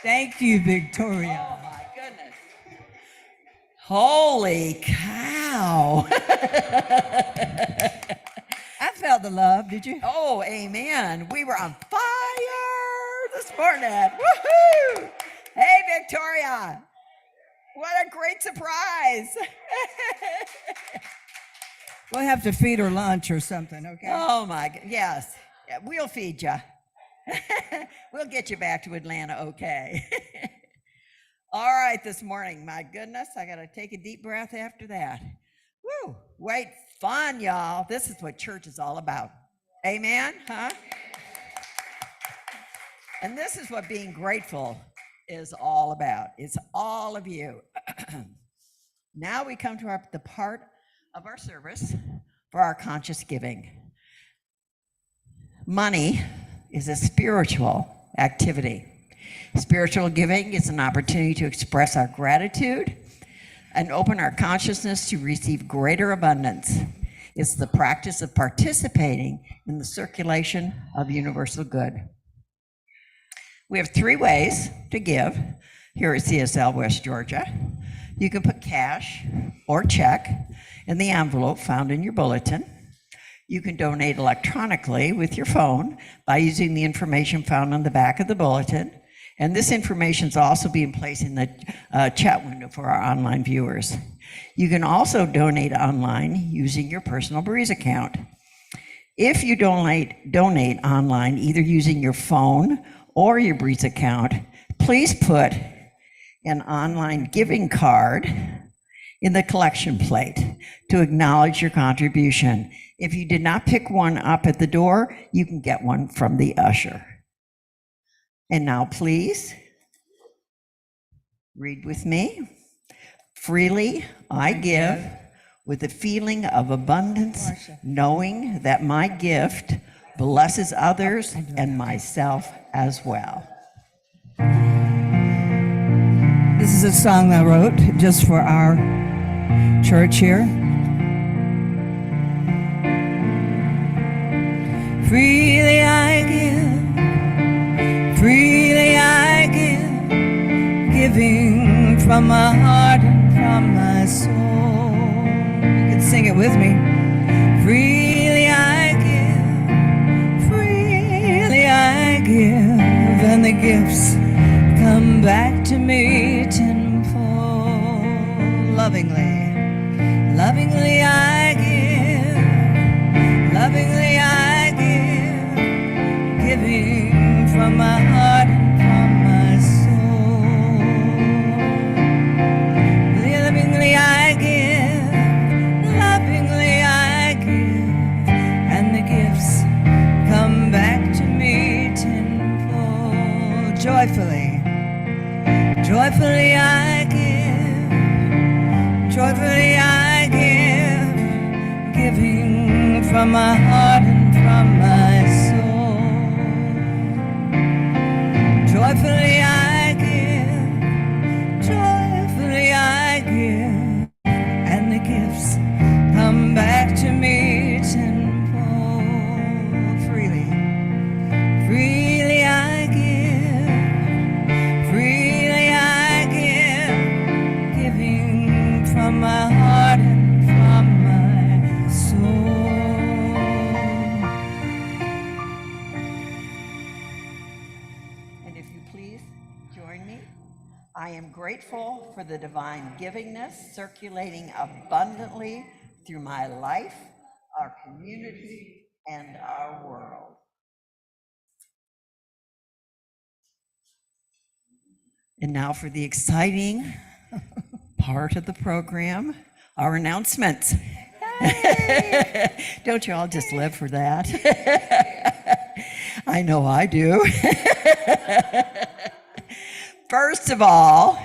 Thank you, Victoria. Oh my goodness. Holy cow. I felt the love, did you? Oh, amen. We were on fire this morning. Woohoo! Hey, Victoria. What a great surprise. We'll have to feed her lunch or something, okay? Oh my God. Yes. Yeah, we'll feed you. We'll get you back to Atlanta, okay? All right, this morning, my goodness, I got to take a deep breath after that. Woo, wait, fun, y'all. This is what church is all about. Amen, huh? And this is what being grateful is all about. It's all of you. Now we come to the part of our service for our conscious giving. Money is a spiritual activity. Spiritual giving is an opportunity to express our gratitude and open our consciousness to receive greater abundance. It's the practice of participating in the circulation of universal good. We have 3 ways to give here at CSL West Georgia. You can put cash or check in the envelope found in your bulletin. You can donate electronically with your phone by using the information found on the back of the bulletin. And this information is also being placed in the chat window for our online viewers. You can also donate online using your personal Breeze account. If you donate online, either using your phone or your Breeze account, please put an online giving card in the collection plate to acknowledge your contribution. If you did not pick one up at the door, you can get one from the usher. And now please read with me. Freely I give with a feeling of abundance, knowing that my gift blesses others and myself as well. This is a song I wrote just for our church here. Freely I give, freely I give, giving from my heart and from my soul. You can sing it with me. Freely I give, and the gifts come back to me tenfold. Lovingly, lovingly I give, lovingly I give, giving from my heart and from my soul. Lovingly I give, lovingly I give, and the gifts come back to me tenfold. Joyfully, joyfully I give, joyfully I give, giving from my heart and from my soul. Joyfully I give, joyfully I give, and the gifts come back to me tenfold. Freely, freely I give, freely I give, giving from my heart and from my soul. And if you please join me, I am grateful for the divine givingness circulating abundantly through my life, our community, and our world. And now for the exciting part of the program, our announcements. Don't you all just live for that? I know I do. First of all,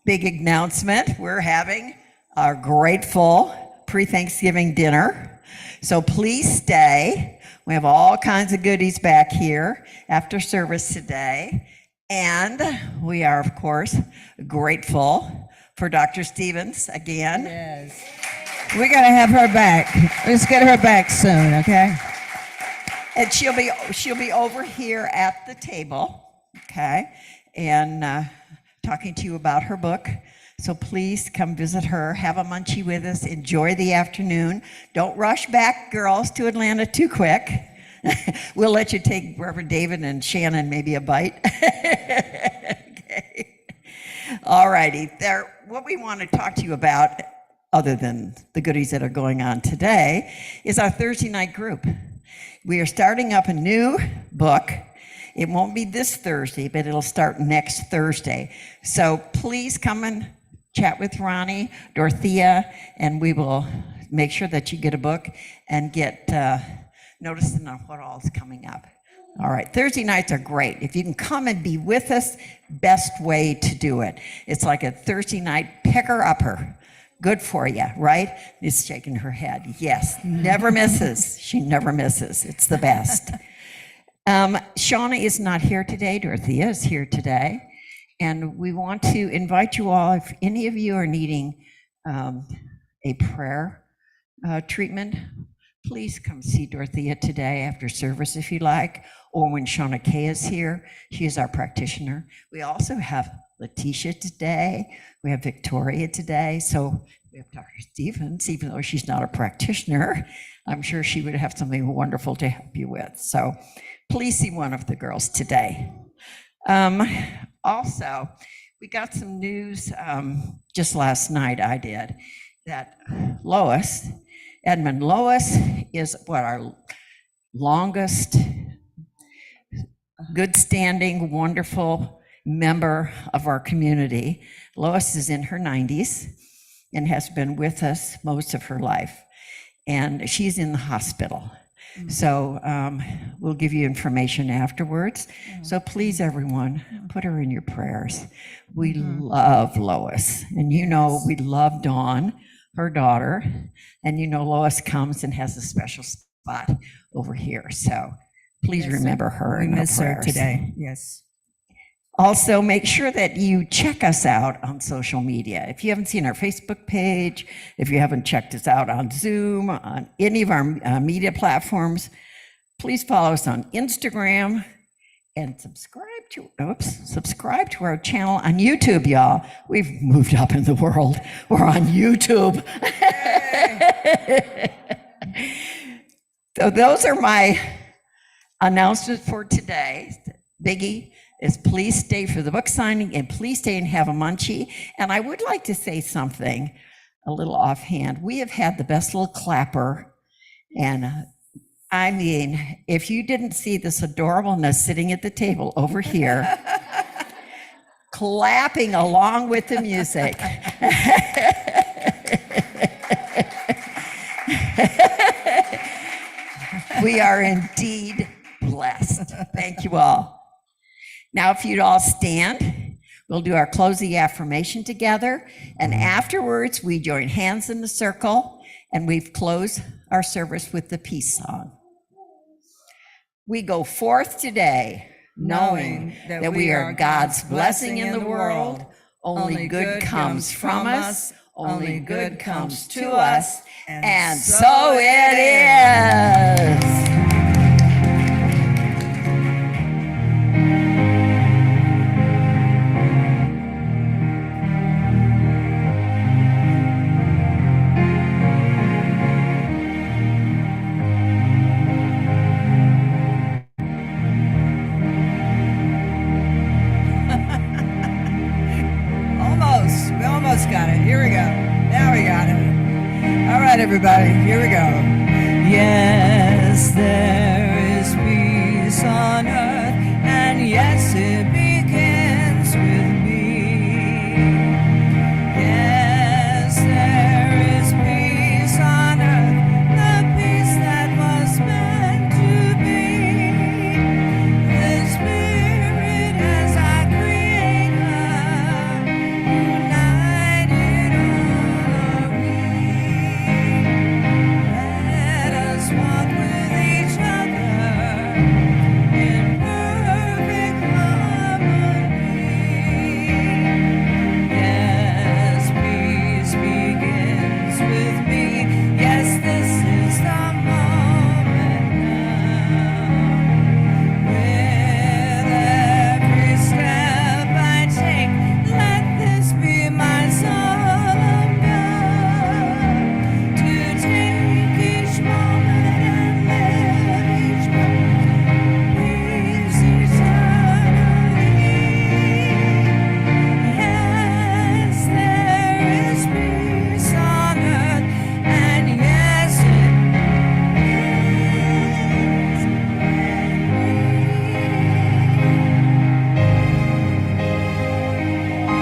big announcement, we're having our grateful pre-Thanksgiving dinner. So please stay. We have all kinds of goodies back here after service today. And we are, of course, grateful for Dr. Stevens again. Yes. We gotta have her back. Let's get her back soon, okay? And she'll be over here at the table, okay? and talking to you about her book. So please come visit her, have a munchie with us, enjoy the afternoon. Don't rush back, girls, to Atlanta too quick. We'll let you take Reverend David and Shannon maybe a bite. Okay. All righty. What we want to talk to you about, other than the goodies that are going on today, is our Thursday night group. We are starting up a new book. It won't be this Thursday, but it'll start next Thursday. So please come and chat with Ronnie, Dorothea, and we will make sure that you get a book and get noticing on what all is coming up. All right, Thursday nights are great. If you can come and be with us, best way to do it. It's like a Thursday night picker-upper. Good for you, right? She's shaking her head. Yes, never misses. She never misses. It's the best. Shauna is not here today. Dorothea is here today. And we want to invite you all, if any of you are needing a prayer treatment, please come see Dorothea today after service if you like, or when Shauna Kay is here. She is our practitioner. We also have Letitia today. We have Victoria today. So we have Dr. Stevens, even though she's not a practitioner. I'm sure she would have something wonderful to help you with. So please see one of the girls today. Also, we got some news just last night, I did, that Edmund Lois is our longest, good standing, wonderful member of our community. Lois is in her 90s and has been with us most of her life. And she's in the hospital. So we'll give you information afterwards. So please, everyone, put her in your prayers. We love Lois. And you know we love Dawn, her daughter. And you know Lois comes and has a special spot over here. So please remember her We in our miss her prayers. today. Yes. Also, make sure that you check us out on social media. If you haven't seen our Facebook page, if you haven't checked us out on Zoom, on any of our media platforms, please follow us on Instagram and subscribe to our channel on YouTube, y'all. We've moved up in the world. We're on YouTube. So those are my announcements for today. Biggie is please stay for the book signing and please stay and have a munchie. And I would like to say something a little offhand. We have had the best little clapper. And I mean, if you didn't see this adorableness sitting at the table over here, clapping along with the music. We are indeed blessed. Thank you all. Now, if you'd all stand, we'll do our closing affirmation together. And afterwards, we join hands in the circle and we've closed our service with the peace song. We go forth today knowing that we are God's blessing in the world. Only good comes from us. Only good comes to us. And so it is. We almost got it. Here we go. Now we got it. All right, everybody. Here we go. Yes, there